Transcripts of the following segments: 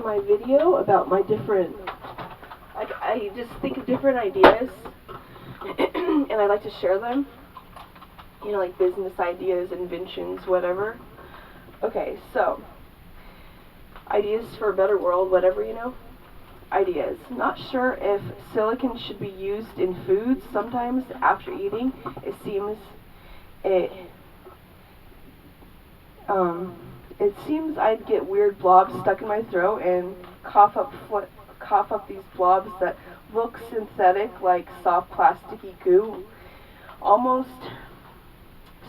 my video about my different, I just think of different ideas, and I like to share them, like business ideas, inventions, whatever. Okay, so, ideas for a better world, whatever, ideas. Not sure if silicon should be used in foods. Sometimes after eating, it seems it I'd get weird blobs stuck in my throat and cough up these blobs that look synthetic, like soft plasticky goo. Almost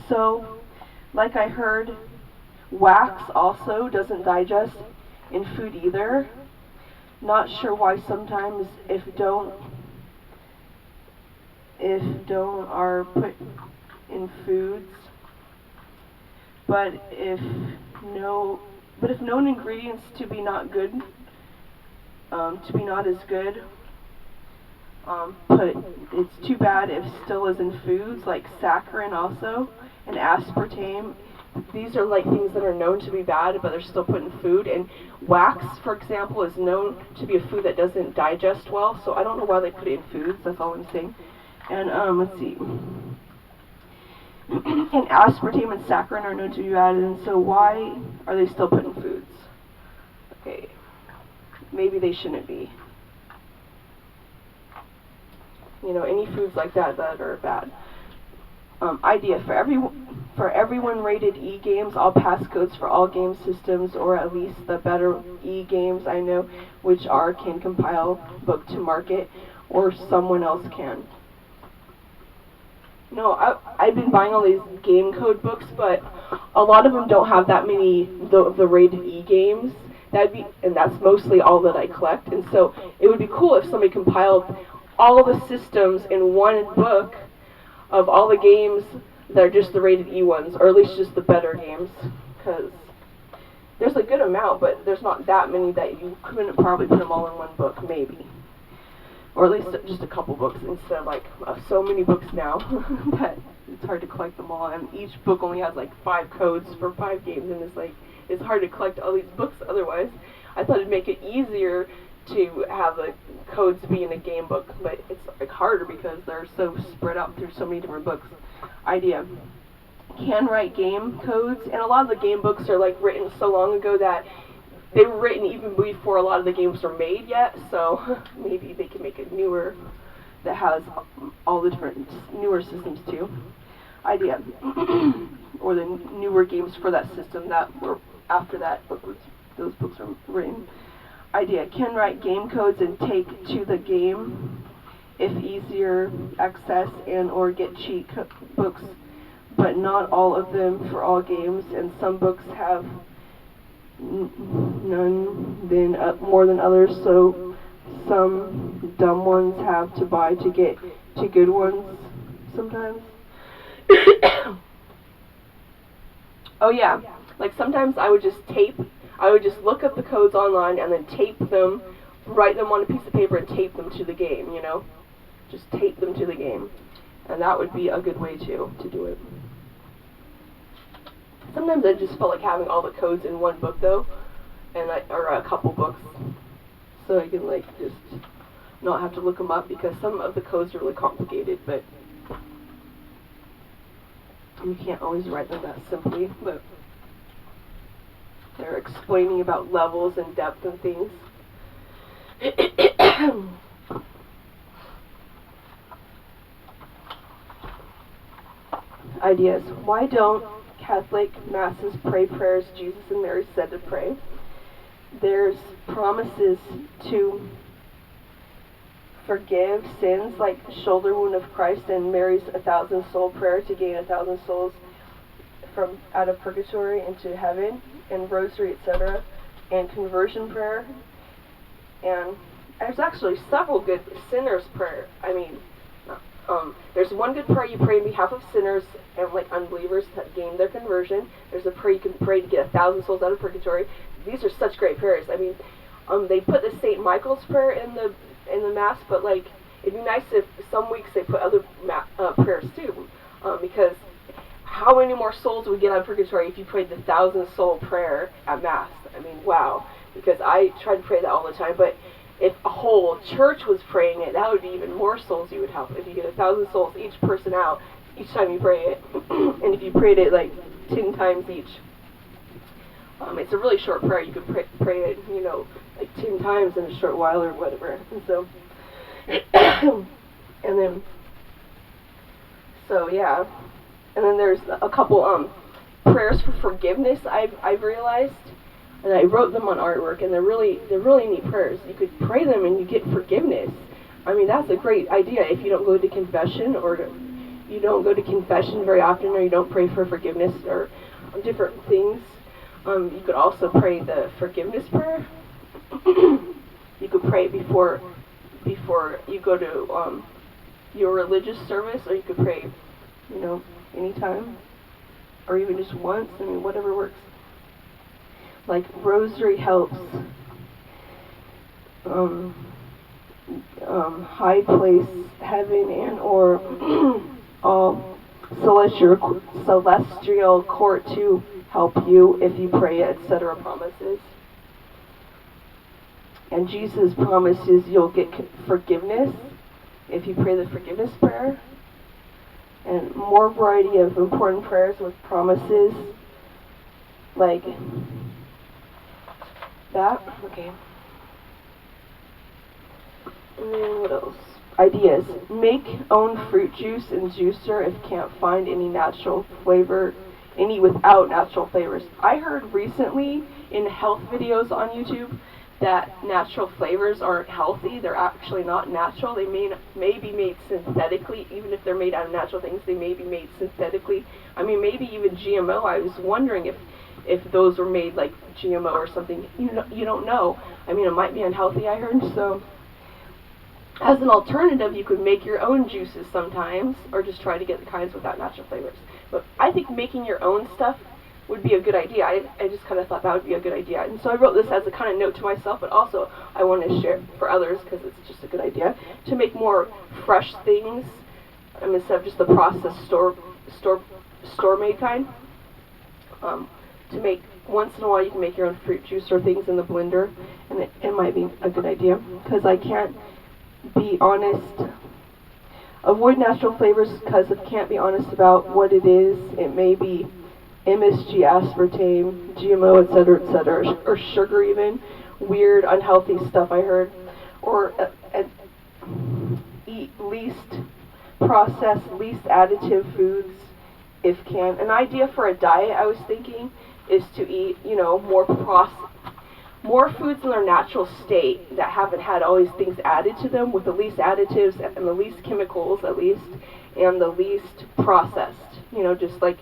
so, like I heard, wax also doesn't digest in food either. Not sure why sometimes if don't are put in foods, but if known ingredients to be not as good, but it's too bad if still is in foods, like saccharin also and aspartame. These are like things that are known to be bad, but they're still put in food. And wax, for example, is known to be a food that doesn't digest well, so I don't know why they put it in foods, that's all I'm saying. And let's see. And aspartame and saccharin are known to be bad, and so why are they still put in foods? Okay, maybe they shouldn't be. Any foods like that are bad. Idea for everyone rated E games, I'll pass codes for all game systems, or at least the better E games I know which can compile book to market, or someone else can. I've been buying all these game code books, but a lot of them don't have that many of the rated E games. And that's mostly all that I collect. And so it would be cool if somebody compiled all of the systems in one book of all the games that are just the rated E ones, or at least just the better games, because there's a good amount, but there's not that many that you couldn't probably put them all in one book, maybe. Or at least just a couple books instead of so many books now that it's hard to collect them all. And each book only has 5 codes for 5 games, and it's hard to collect all these books otherwise. I thought it'd make it easier to have the codes be in a game book, but it's harder because they're so spread out through so many different books. Idea. Can write game codes, and a lot of the game books are written so long ago that they were written even before a lot of the games were made yet, so maybe they can make a newer that has all the different newer systems too. Idea. Or the newer games for that system that were after those books were written. Idea. Can write game codes and take to the game if easier access and or get cheat books, but not all of them for all games, and some books have none more than others, so some dumb ones have to buy to get to good ones sometimes. Oh yeah, sometimes I would just look up the codes online and then tape them, write them on a piece of paper and tape them to the game, just tape them to the game, and that would be a good way to do it. Sometimes I just felt like having all the codes in one book though, or a couple books, so I can just not have to look them up, because some of the codes are really complicated, but you can't always write them that simply, but they're explaining about levels and depth and things. Ideas. Why don't Catholic masses pray prayers Jesus and Mary said to pray? There's promises to forgive sins, like shoulder wound of Christ and Mary's 1,000-soul prayer to gain 1,000 souls from out of purgatory into heaven, and rosary, etc., and conversion prayer. And there's actually several good sinners' prayer. There's one good prayer you pray on behalf of sinners and unbelievers that gain their conversion. There's a prayer you can pray to get 1,000 souls out of purgatory. These are such great prayers. They put the St. Michael's prayer in the mass, but it'd be nice if some weeks they put other prayers too, because how many more souls would we get out of purgatory if you prayed the 1,000-soul prayer at mass? Wow. because I try to pray that all the time. But if a whole church was praying it, that would be even more souls you would help. If you get 1,000 souls, each person out, each time you pray it, and if you prayed it like 10 times each, it's a really short prayer. You could pray it, like 10 times in a short while or whatever. And so, and then, so yeah, and then there's a couple prayers for forgiveness. I've realized, and I wrote them on artwork, and they're really neat prayers. You could pray them and you get forgiveness. I mean, that's a great idea if you don't go to confession, or you don't go to confession very often, or you don't pray for forgiveness or different things. You could also pray the forgiveness prayer. You could pray before you go to your religious service, or you could pray, anytime, or even just once. I mean, whatever works. Like rosary helps. High place, heaven, and or all celestial court to help you if you pray, etc. promises. And Jesus promises you'll get forgiveness if you pray the forgiveness prayer. And more variety of important prayers with promises like that. Okay. And then what else? Ideas. Make own fruit juice and juicer if can't find any without natural flavors. I heard recently in health videos on YouTube that natural flavors aren't healthy. They're actually not natural. They may be made synthetically. Even if they're made out of natural things, they may be made synthetically. I mean, maybe even GMO. I was wondering if those were made like GMO or something. You don't know. I mean, it might be unhealthy, I heard. So as an alternative, you could make your own juices sometimes, or just try to get the kinds without natural flavors. But I think making your own stuff would be a good idea. I just kind of thought that would be a good idea. And so I wrote this as a kind of note to myself, but also I want to share it for others because it's just a good idea to make more fresh things instead of just the processed store-made kind. To make, once in a while you can make your own fruit juice or things in the blender, and it might be a good idea because I can't be honest. Avoid natural flavors because I can't be honest about what it is. It may be MSG, aspartame, GMO, etc., or sugar even. Weird, unhealthy stuff I heard. Or eat least processed, least additive foods if can. An idea for a diet I was thinking is to eat, more foods in their natural state that haven't had all these things added to them, with the least additives and the least chemicals at least, and the least processed. Just like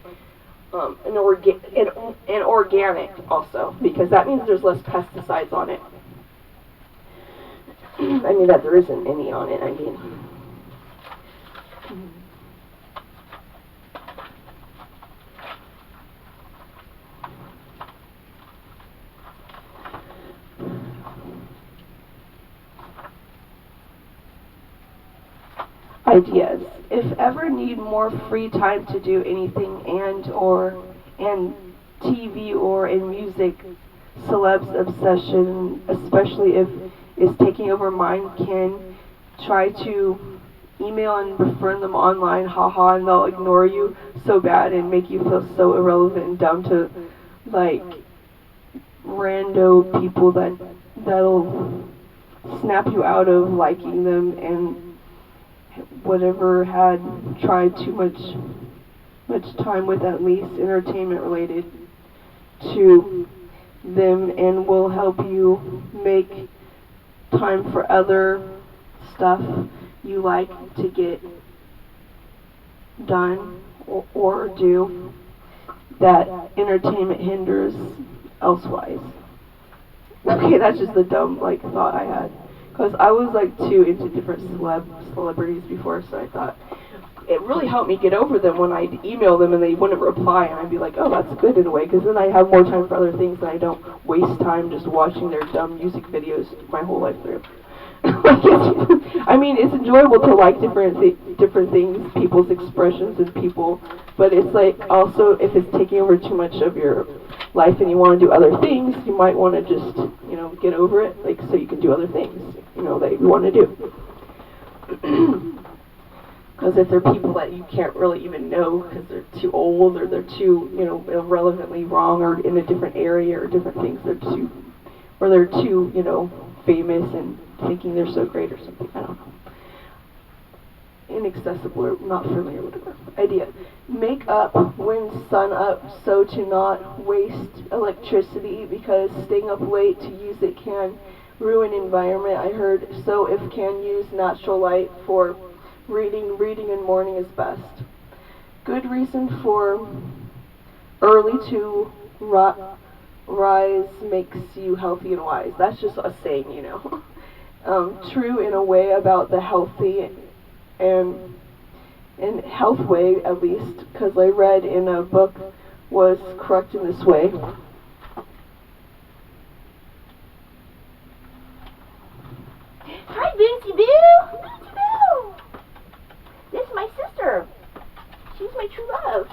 and organic also, because that means there's less pesticides on it. I mean that there isn't any on it. I mean. Ideas. If ever need more free time to do anything and TV or in music, celebs obsession, especially if it's taking over mind, can try to email and befriend them online, haha, and they'll ignore you so bad and make you feel so irrelevant and dumb to like rando people that'll snap you out of liking them and whatever had tried too much time with at least entertainment related to them, and will help you make time for other stuff you like to get done or do that entertainment hinders elsewise. Okay, that's just a dumb thought I had. Because I was too into different celebrities before, so I thought it really helped me get over them when I'd email them and they wouldn't reply, and I'd be like, oh, that's good in a way, because then I have more time for other things and I don't waste time just watching their dumb music videos my whole life through. I mean, it's enjoyable to like different things, people's expressions and people, but it's also if it's taking over too much of your life and you want to do other things, you might want to just, get over it, like, so you can do other things, that you want to do. Because if they're people that you can't really even know because they're too old or they're too, irrelevantly wrong or in a different area or different things, they're too, famous and thinking they're so great or something. I don't know. Inaccessible or not familiar, whatever. Idea. Make up when sun up so to not waste electricity because staying up late to use it can ruin environment. I heard so if can use natural light for reading in morning is best. Good reason for early to rise makes you healthy and wise. That's just a saying, true in a way about the healthy and in health way at least, because I read in a book was correct in this way. Hi, Bootsy Boo! Bootsy Boo! This is my sister. She's my true love.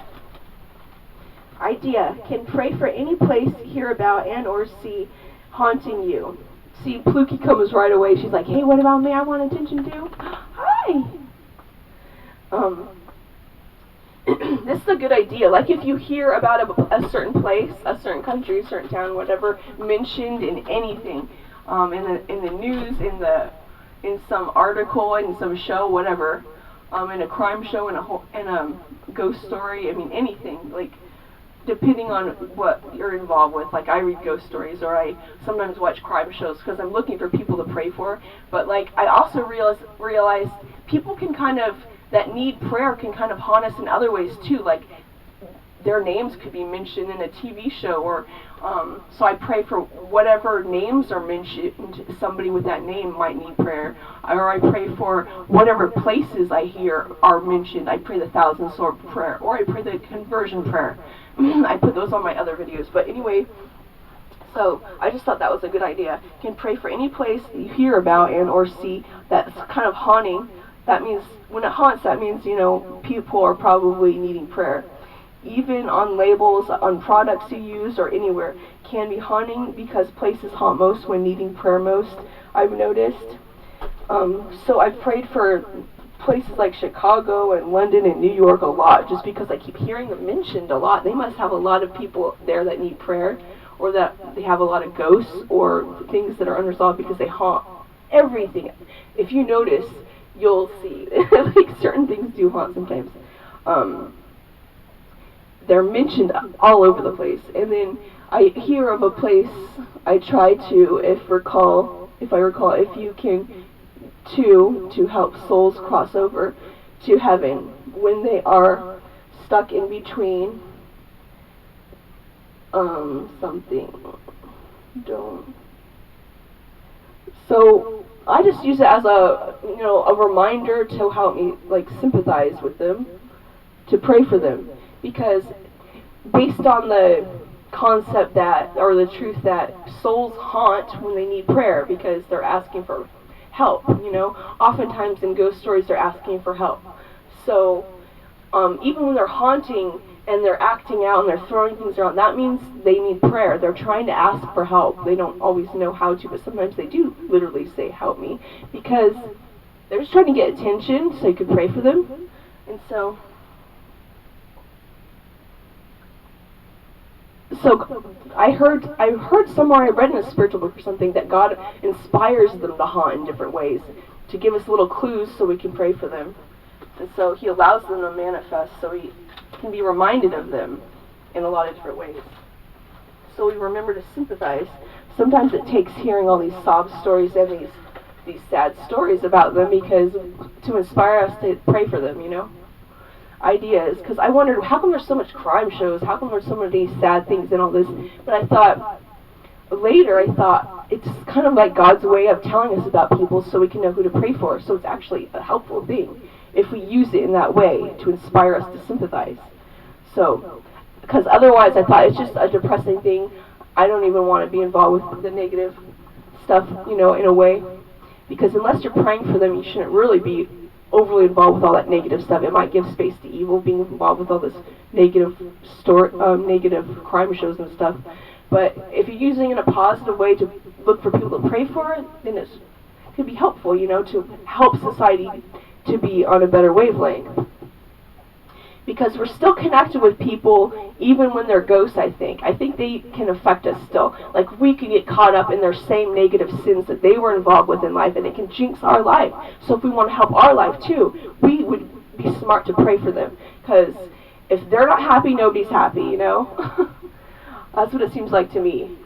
Idea. Can pray for any place hear about and or see haunting you. See, Pluky comes right away. She's like, hey, what about me? I want attention too. Hi! This is a good idea. Like if you hear about a certain place, a certain country, a certain town, whatever, mentioned in anything, in the news, in some article, in some show, whatever, in a crime show, in a ghost story. I mean anything. Like depending on what you're involved with. Like I read ghost stories, or I sometimes watch crime shows because I'm looking for people to pray for. But like I also realize people can that need prayer can kind of haunt us in other ways too, like their names could be mentioned in a TV show, or so I pray for whatever names are mentioned, somebody with that name might need prayer, or I pray for whatever places I hear are mentioned. I pray the thousand sword prayer, or I pray the conversion prayer. I put those on my other videos, but anyway, so I just thought that was a good idea. You can pray for any place that you hear about and or see that's kind of haunting. That means when it haunts, that means, people are probably needing prayer. Even on labels, on products you use, or anywhere, can be haunting because places haunt most when needing prayer most, I've noticed. So I've prayed for places like Chicago and London and New York a lot, just because I keep hearing them mentioned a lot. They must have a lot of people there that need prayer, or that they have a lot of ghosts, or things that are unresolved because they haunt everything. If you notice, you'll see like certain things do haunt sometimes. They're mentioned all over the place, and then I hear of a place I try to, if I recall, if you can to help souls cross over to heaven when they are stuck in between something. Don't. So I just use it as a reminder to help me sympathize with them, to pray for them, because based on the concept or the truth that souls haunt when they need prayer because they're asking for help. Oftentimes in ghost stories they're asking for help. So even when they're haunting and they're acting out and they're throwing things around, that means they need prayer. They're trying to ask for help. They don't always know how to, but sometimes they do literally say, help me, because they're just trying to get attention so you can pray for them. And so I heard somewhere, I read in a spiritual book or something, that God inspires them to haunt in different ways, to give us little clues so we can pray for them. And so he allows them to manifest so we can be reminded of them in a lot of different ways. So we remember to sympathize. Sometimes it takes hearing all these sob stories and these sad stories about them to inspire us to pray for them, Ideas, because I wondered, how come there's so much crime shows? How come there's so many sad things and all this? But I thought it's kind of like God's way of telling us about people so we can know who to pray for. So it's actually a helpful thing if we use it in that way to inspire us to sympathize. So, because otherwise I thought it's just a depressing thing. I don't even want to be involved with the negative stuff, in a way. Because unless you're praying for them, you shouldn't really be overly involved with all that negative stuff. It might give space to evil, being involved with all this negative crime shows and stuff. But if you're using it in a positive way to look for people to pray for, then it could be helpful, to help society to be on a better wavelength. Because we're still connected with people even when they're ghosts, I think. I think they can affect us still. Like, we can get caught up in their same negative sins that they were involved with in life, and it can jinx our life. So if we want to help our life too, we would be smart to pray for them. Because if they're not happy, nobody's happy, That's what it seems like to me.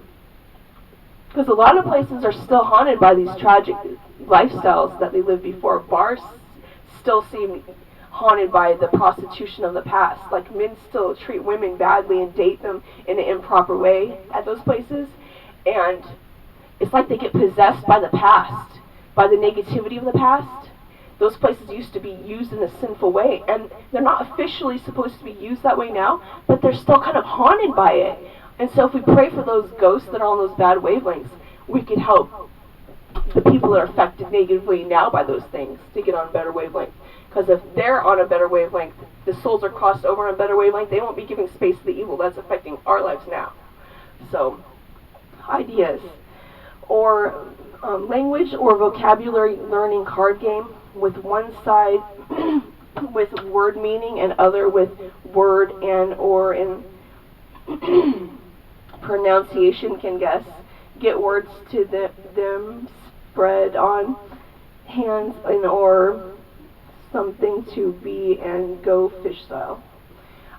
Because a lot of places are still haunted by these tragic lifestyles that they lived before. Bars still seem haunted by the prostitution of the past. Like, men still treat women badly and date them in an improper way at those places. And it's like they get possessed by the past, by the negativity of the past. Those places used to be used in a sinful way, and they're not officially supposed to be used that way now, but they're still kind of haunted by it. And so if we pray for those ghosts that are on those bad wavelengths, we can help the people that are affected negatively now by those things to get on a better wavelength. Because if they're on a better wavelength, the souls are crossed over on a better wavelength, they won't be giving space to the evil that's affecting our lives now. So, ideas. Or language or vocabulary learning card game, with one side with word meaning and other with word and or in pronunciation can guess. Get words to them spread on hands and or something to be and go fish style.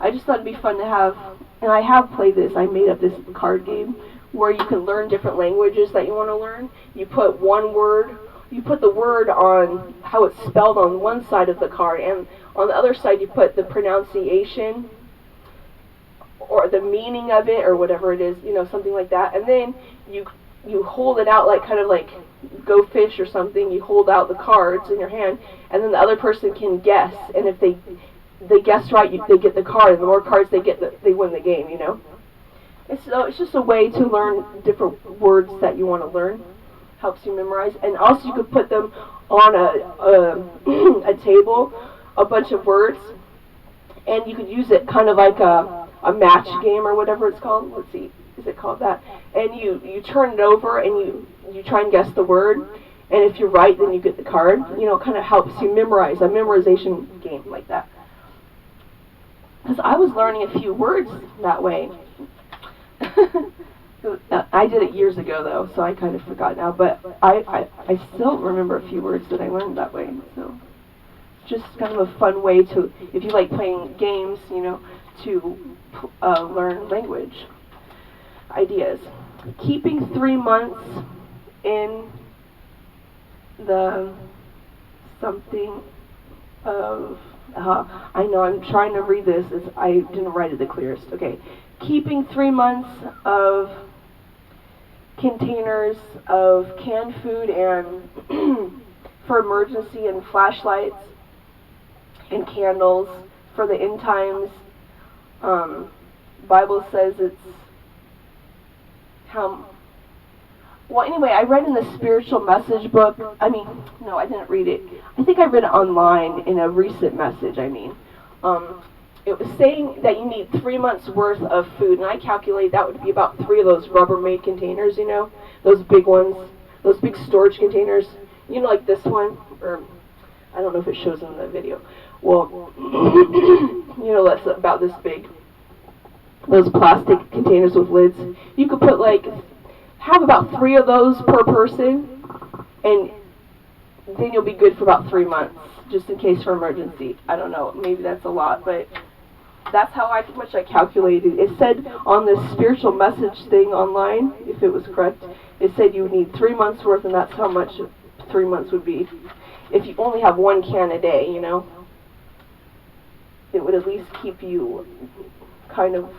I just thought it'd be fun to have, and I have played this. I made up this card game where you can learn different languages that you want to learn. You put one word, you put the word on how it's spelled on one side of the card, and on the other side you put the pronunciation or the meaning of it or whatever it is, something like that. And then you hold it out like kind of like go fish or something. You hold out the cards in your hand, and then the other person can guess. And if they guess right, they get the card. And the more cards they get, they win the game. It's just a way to learn different words that you want to learn. Helps you memorize. And also you could put them on a table, a bunch of words, and you could use it kind of like a match game or whatever it's called. Let's see, is it called that? And you turn it over and you try and guess the word. And if you're right, then you get the card. It kind of helps you memorize, a memorization game like that. Because I was learning a few words that way. I did it years ago, though, so I kind of forgot now. But I still remember a few words that I learned that way. So just kind of a fun way to, if you like playing games, to learn language. Ideas. Keeping 3 months in the something of, I know I'm trying to read this, I didn't write it the clearest. Okay. Keeping 3 months of containers of canned food and for emergency and flashlights and candles for the end times. Bible says it's anyway, I read in the spiritual message book, no, I didn't read it. I think I read it online in a recent message, it was saying that you need 3 months worth of food, and I calculate that would be about 3 of those Rubbermaid containers, those big ones, those big storage containers, like this one, or I don't know if it shows in the video. Well, that's about this big. Those plastic containers with lids. You could put have about 3 of those per person, and then you'll be good for about 3 months, just in case for emergency. I don't know, maybe that's a lot, but that's how much I calculated. It said on this spiritual message thing online, if it was correct, it said you would need 3 months worth, and that's how much 3 months would be. If you only have 1 can a day, it would at least keep you kind of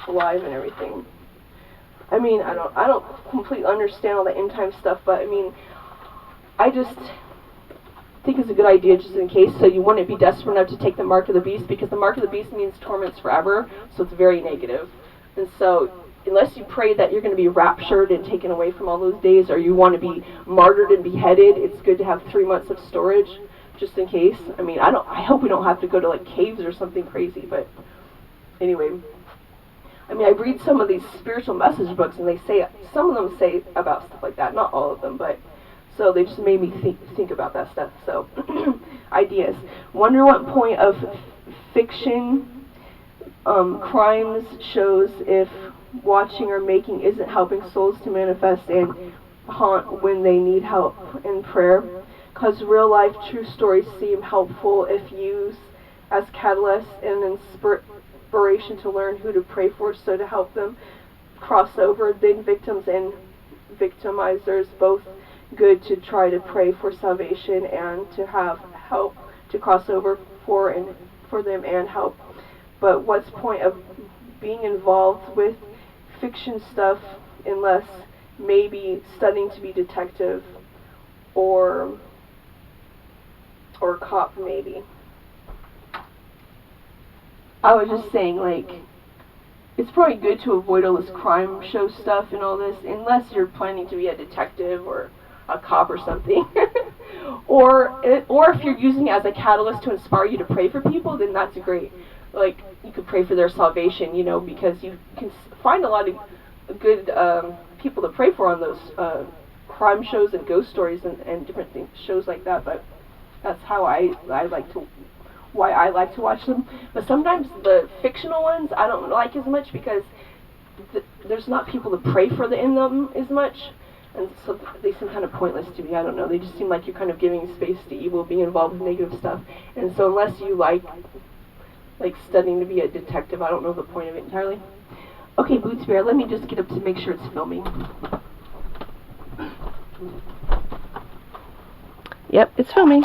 alive and everything. I don't completely understand all the end time stuff, but I just think it's a good idea just in case, so you wouldn't be desperate enough to take the mark of the beast, because the mark of the beast means torments forever, so it's very negative. And so unless you pray that you're going to be raptured and taken away from all those days, or you want to be martyred and beheaded, it's good to have 3 months of storage just in case. I hope we don't have to go to caves or something crazy, but anyway. I mean, I read some of these spiritual message books, and they say some of them say about stuff like that. Not all of them, but so they just made me think about that stuff. So ideas. Wonder what point of fiction, crimes shows if watching or making isn't helping souls to manifest and haunt when they need help in prayer. Because real life true stories seem helpful if used as catalysts and inspiration to learn who to pray for, so to help them cross over, then victims and victimizers both good to try to pray for salvation and to have help to cross over for them and help. But what's point of being involved with fiction stuff unless maybe studying to be detective or cop maybe. I was just saying, like, it's probably good to avoid all this crime show stuff and all this, unless you're planning to be a detective or a cop or something. or if you're using it as a catalyst to inspire you to pray for people, then that's great. Like, you could pray for their salvation, you know, because you can find a lot of good people to pray for on those crime shows and ghost stories and different things, shows like that. But that's how I like to why I like to watch them. But sometimes the fictional ones I don't like as much because there's not people to pray for in them as much, and so they seem kind of pointless to me. I don't know. They just seem like you're kind of giving space to evil, being involved with negative stuff. And so unless you like studying to be a detective, I don't know the point of it entirely. Okay, Boots Bear, let me just get up to make sure it's filming. Yep, it's filming.